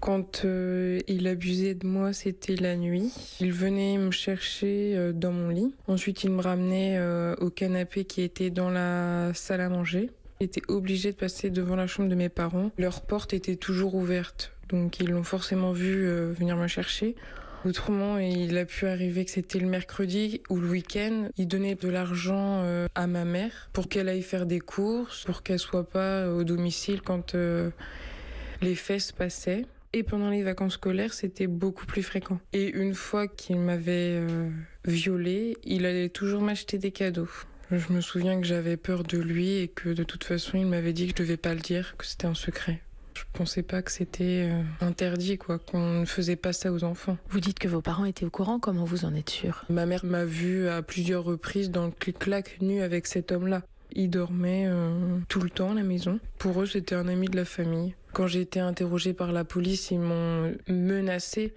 Quand il abusait de moi, c'était la nuit. Il venait me chercher dans mon lit. Ensuite, il me ramenait au canapé qui était dans la salle à manger. J'étais obligée de passer devant la chambre de mes parents. Leur porte était toujours ouverte, donc ils l'ont forcément vu venir me chercher. Autrement, il a pu arriver que c'était le mercredi ou le week-end. Il donnait de l'argent à ma mère pour qu'elle aille faire des courses, pour qu'elle soit pas au domicile quand les fêtes se passaient. Et pendant les vacances scolaires, c'était beaucoup plus fréquent. Et une fois qu'il m'avait violée, il allait toujours m'acheter des cadeaux. Je me souviens que j'avais peur de lui et que de toute façon, il m'avait dit que je devais pas le dire, que c'était un secret. Je pensais pas que c'était interdit, qu'on ne faisait pas ça aux enfants. Vous dites que vos parents étaient au courant, comment vous en êtes sûr? Ma mère m'a vue à plusieurs reprises dans le clic-clac nu avec cet homme-là. Il dormait tout le temps à la maison. Pour eux, c'était un ami de la famille. Quand j'ai été interrogée par la police, ils m'ont menacée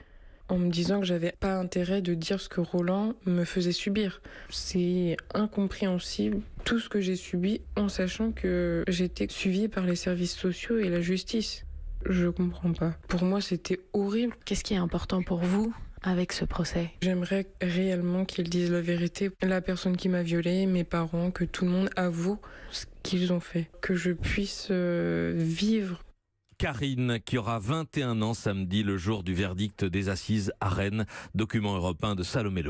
en me disant que j'avais pas intérêt de dire ce que Roland me faisait subir. C'est incompréhensible tout ce que j'ai subi en sachant que j'étais suivie par les services sociaux et la justice. Je comprends pas. Pour moi, c'était horrible. Qu'est-ce qui est important pour vous avec ce procès? J'aimerais réellement qu'ils disent la vérité. La personne qui m'a violée, mes parents, que tout le monde avoue ce qu'ils ont fait. Que je puisse vivre. Karine, qui aura 21 ans samedi, le jour du verdict des assises à Rennes. Document européen de Salomé Lo.